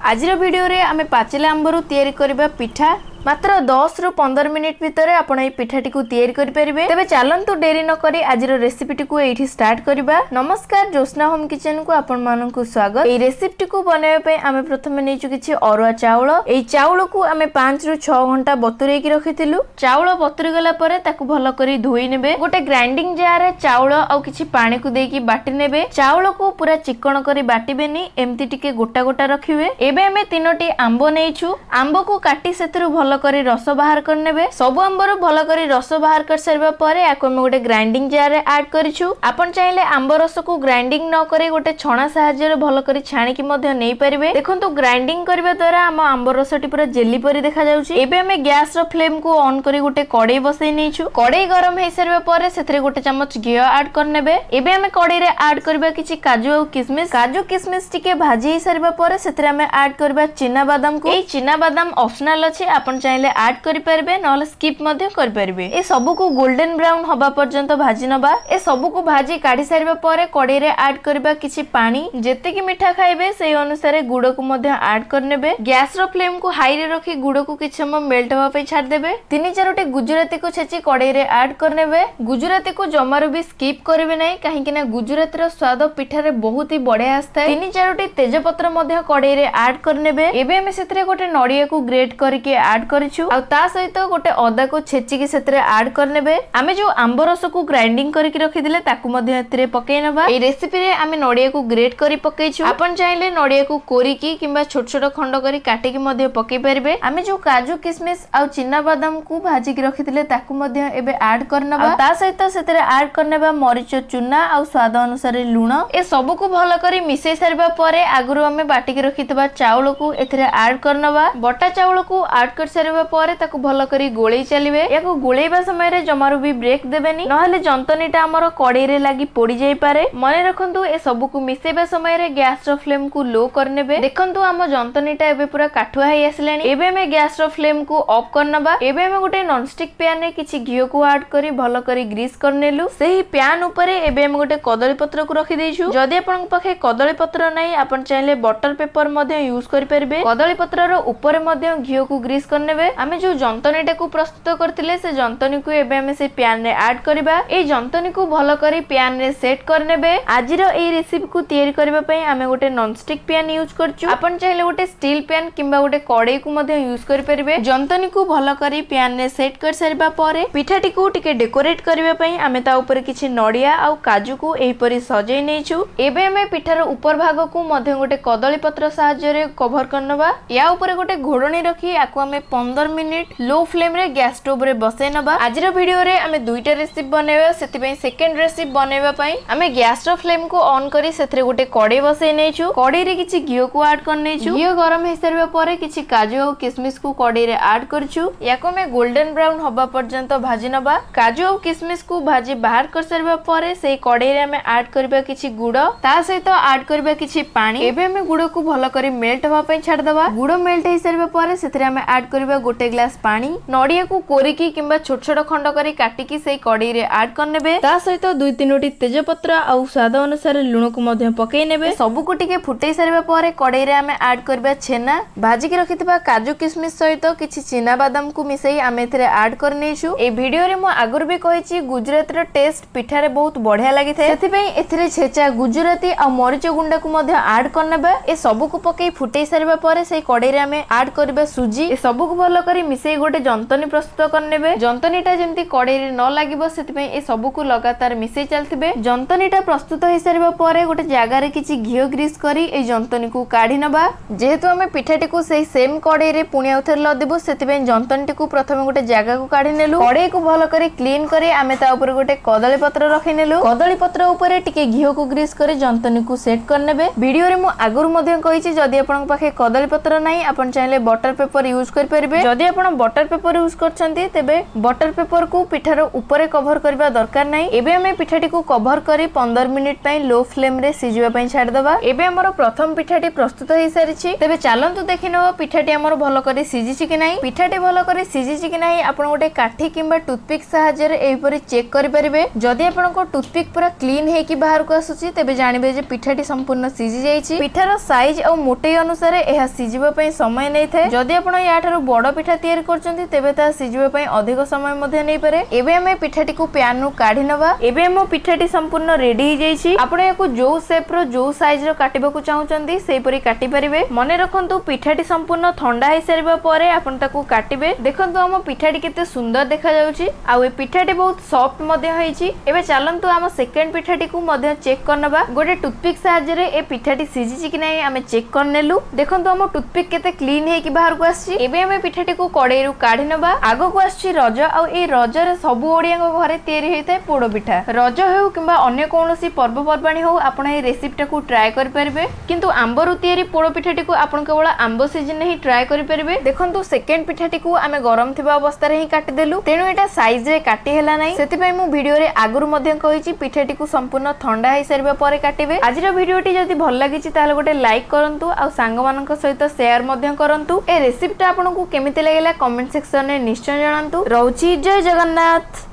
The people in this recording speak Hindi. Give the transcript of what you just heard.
आज वीडियो रे आमे पाचिला आंबरू तैयारी करबा पिठा मात्र 10 रु 15 मिनिट भितर आपण ए पिठाटी को तैयारी करि परिबे। तबे चलंतु देरी न करी आजिर रेसिपीटी को एठी स्टार्ट करबा। नमस्कार, जोस्ना होम किचन को आपण माननकु स्वागत। ए रेसिपीटी को बनावे पे आमे प्रथमे नेचु किछि अरुआ चाउल। ए चाउल को आमे 5 रु 6 घंटा बतुरै कि रखिथिलु। चाउल बतुरी गला परे ताकु भलो करी धोई नेबे। गोटे ग्राइंडिंग जार रे चाउल आ किछि पानी को देकी बाटी नेबे। चाउल को पूरा चिकन करी बाटीबेनी, एम्ति टिके गोटा गोटा रखिबे। एबे आमे तीनोटी आंबो नेइछु। आंबो को काटी सेतरु भलो करी रस बाहर करनेबे। सब आंबर भलो करी रस बाहर कर सरबा परे आको हम गोटे ग्राइंडिंग जार रे ऐड करिछु। आपण चाहिले आंब रस को ग्राइंडिंग न करे गोटे छणा सहाय्य रे भलो करी छाणी कि मध्ये नै परिबे। देखंतु ग्राइंडिंग करबा द्वारा हम आंब रसटी पूरा जेली परी देखा जाउची। एबे हमें गैस रो फ्लेम को ऑन करी गोटे कड़ाई बसै नेछु। कड़ाई गरम हे सरबा परे सेथरे गोटे चम्मच घी ऐड करनेबे। एबे हमें कड़ाई रे ऐड करबा किछि काजू और किशमिश। काजू किशमिश टिके भाजी हे सरबा परे सेथरे हमें ऐड करबा चिना बादाम को। ए चिना बादाम ऑप्शनल अछि, आपण चाहिले ऐड करि परबे नले स्किप मध्ये कर परबे। ए सब को गोल्डन ब्राउन होबा पर्यंत भाजी नबा। ए सब को भाजी काढी सारिबा परे कड़ाई रे ऐड करबा किछि पानी। जेते कि मीठा खाइबे सेही अनुसार गुड़ को मध्ये ऐड करनेबे। गैस रो फ्लेम को हाई रे रखी गुड़ को किछि समय मेल्ट होबा पे छाड़ देबे। 3-4टी गुजराती को छेची कड़ाई रे ऐड करनेबे। गुजराती को जमारो भी स्किप करबे नै, काहे कि ना गुजराती रो स्वाद पिठा रे बहुत ही बढ़िया आस्था। 3-4टी तेजपत्र मध्ये कड़ाई रे ऐड करनेबे। एबे हम सेतरे गोटे नडिया को ग्रेट करके ऐड करिछु। आ ता सहित गोटे अदा को छेची के सेतरे ऐड करनेबे। आमे जो आंब रस को ग्राइंडिंग करके रखिदिले ताकू मध्ये एतरे पकै नबा। ए रेसिपी रे आमे नडिया को ग्रेट करी पकैछु। आपण चाहिले नडिया को कोरिकी किंबा छोट छोट खंड करी काटी के मध्ये पकै परबे। आमे जो काजू किशमिश आ चिना बादाम को भाजी के रखिदिले ताकू मध्ये एबे ऐड करनबा। ता सहित सेतरे ऐड करनेबा मरीच चूना आ स्वाद अनुसार लूण। ए सब को भलो करी मिसै सरबा परे आगुरु आमे बाटी के रखितबा चाउल को एथरे ऐड करनबा। बटा चाउल को ऐड कर सरबा परे ताकू भलो करी गोळै चलिबे। याको गोळैबा समय रे जमारो भी ब्रेक देबेनी, नहले जंतनीटा हमर कड़ाई रे लागि पोड़ी जाई पारे। मने रखंतु ए सब को मिसेबा समय रे गैस रो फ्लेम को लो करनेबे। देखंतु हम जंतनीटा एबे पूरा काठुआ हे आसलेनी। एबे में गैस रो फ्लेम को ऑफ करनबा। एबे हम गोटे नॉन स्टिक पैन रे किछि घी को ऐड करी भलो करी ग्रीस करनेलु। सेही पैन ऊपरे एबे हम गोटे कदली पत्र को रखि देइछु। जदि आपन पाखे कदली पत्र नै, आपन चाहिले बटर पेपर मध्ये यूज करि परबे। कदली पत्र रो ऊपरे मध्ये घी को ग्रीस करनेबे। आमे जो जंतनीटा को प्रस्तुत करथिले से जंतनी को एबे हमें से पैन रे ऐड करबा। ए जंतनी को भलो करी पैन रे सेट करनेबे। आजिर ए रेसिपी को तैयारी करबा पई हमें गोटे नॉन स्टिक पैन यूज करछु। आपण चाहिले गोटे स्टील पैन किंबा गोटे कड़ाई को मध्ये यूज करि परबे। जंतनी को भलो करी पैन रे सेट कर सरबा परे पिठाटी को टिके डेकोरेट करबा पई हमें ता ऊपर किछि नडिया आ काजू को एही परी सजै नेछु। एबे हमें पिठार ऊपर भाग को मध्ये गोटे कदली पत्र सहाय्य रे कवर करनबा। या ऊपर गोटे घोड़णी रखी आको हमें 15 मिनिट लो फ्लेम रे गैस स्टोव रे बसै नबा। आजिर वीडियो रे हमें दुईटा रेसिपी बनेबा, सेति पई सेकंड रेसिपी बनेबा पई हमें गैस रो फ्लेम को ऑन करी सेथरे गोटे कड़ाई बसै नेछु। कड़ाई रे किछि घी को ऐड कर नेछु। घी गरम हे सरबा परे किछि काजू और किशमिश को कड़ाई रे ऐड करछु। याको में गोल्डन ब्राउन होबा पर्यंत भाजी नबा। काजू और किशमिश को भाजी बाहर कर सरबा परे सेही कड़ाई रे हमें ऐड करबा किछि गुड़, ता सहित ऐड करबा किछि पानी। एबे हमें गुड़ को भलो करी मेल्ट होबा पई छाड़ दबा। गुड़ मेल्ट हे सरबा परे सेथरे हमें ऐड करबा गोटे ग्लास पानी। नडिया को कोरिकी किंबा छोट छोट खंड करी काटिकी सेही कड़ाई रे ऐड करनेबे। ता सहित 2-3टी तेजपत्र आ स्वाद अनुसार लूण को मध्ये पकै नेबे। सब को टिके फुटै सरबा परे कड़ाई रे हमें ऐड करबा छेना। भाजी के रखितबा काजू किशमिश सहित किछि चिना बादाम को मिसै आमे एथरे ऐड करनेछु। ए वीडियो रे मो आगुर भी कहिछि गुजराती रो टेस्ट पिठा रे बहुत बढ़िया लागि थाए। सेति पई एथरे छेचा गुजराती आ मरीच गुंडा को मध्ये ऐड करनेबे। ए सब को पकै फुटै सरबा परे सेही कड़ाई रे हमें ऐड करबा सुजी। ए सब को भलो करी मिसै गोटे जंतनी प्रस्तुत करनेबे। जंतनीटा जेमति कड़ाई रे न लागिबो सेति पई ए सब को लगातार मिसै चलथिबे। जंतनीटा प्रस्तुत हे सरबा परे गोटे जागा रे किछि घी ग्रीस करी ए जंतनी को काढी नबा। जेहेतु हमें पिठाटी को सेही सेम कड़ाई रे पुणी आउथर लदिबो सेति पई जंतनीटी को प्रथमे गोटे जागा को काढी नेलु। कड़ाई को भलो करी क्लीन करी आमे ता ऊपर गोटे कदली पत्र रखि नेलु। कदली पत्र ऊपर टिके घी को ग्रीस करी जंतनी को सेट करनेबे। वीडियो रे मो आगुर मध्ये कहिछि जदि आपन पाखे कदली पत्र नै, आपन चाहिले बटर पेपर यूज कर पारिबे। जदि आपण बटर पेपर यूज करछंती तेबे बटर पेपर को पिठार ऊपर कवर करबा दरकार नै। एबे हमें पिठाटी को कवर करी 15 मिनिट पई लो फ्लेम रे सिजिबा पई छाड़ दबा। एबे हमर प्रथम पिठाटी प्रस्तुत होई सारिछि। तेबे चालंतु देखिनबा पिठाटी हमर भलो करी सिजिछि कि नै। पिठाटी भलो करी सिजिछि कि नै आपण गोटे काठी किंबा टूथपिक सहायता रे एहिपरि चेक करि परिबे। जदि आपण को टूथपिक पूरा क्लीन हे कि बाहर को आसुछि तेबे जानिबे जे पिठाटी संपूर्ण सिजि जाइछि। पिठार साइज और मोटे अनुसार एहा सिजिबा पई समय नै थाए। जदि आपण या ठारू बड़ पिठा तयार करछंती तेबे ता सिजिबा पई अधिक समय मध्ये नै पारे। एबे हमें पिठाटी को पैन नु काढी नबा। एबे हम पिठाटी संपूर्ण रेडी हे जाइछि। आपण याकू जो शेप रो जो साइज रो काटिबा को चाहुचंती सेही परि काटि परिबे। मने रखंतु पिठाटी संपूर्ण ठंडा हे सारिबा परे आपण ताकू काटिबे। देखंतु हम पिठाटी केते सुंदर देखा जाउछि आ ए पिठाटी बहुत सॉफ्ट मध्ये होइछि। एबे चालंतु हम सेकंड पिठाटी को मध्ये चेक करनबा। गोटे टूथपिक सहायता रे ए पिठाटी सिजिछि कि नै हमें चेक करनेलु। देखंतु हम टूथपिक केते क्लीन हे कि बाहर को आछि। एबे हमें पिठाटी को कड़ाई रु काढी नबा। आगो को आछि रज आ ए रज रे सब ओडिया घरे तयारी हेइते पोड़ पिठा। रज हेउ किंबा अन्य कोनोसी पर्व पर्वाणी हो आपण ए रेसिपी को ट्राई कर परिबे। किंतु आंबरु तयारी पोड़ पिठाटी को आपण केवल आंब सीजन ही ट्राई कर परिबे। देखंतु सेकंड पिठाटी को आमे गरम थिबा अवस्था रे ही काटि देलु। तेनु एटा साइज रे काटि हेला नै। सेति पई मु वीडियो रे आगरु मध्ये कहिछि पिठाटी को संपूर्ण ठंडा हे सारिबा परे काटिबे। आजिर वीडियोटी जदि भल लागिछि ताले गोटे लाइक करंतु आ सांग मानक सहित शेयर मध्ये करंतु। ए रेसिपीटा आपनको केमिति लागिला कमेंट सेक्शन रे निश्चय जणांतु। रहउछि जय जगन्नाथ।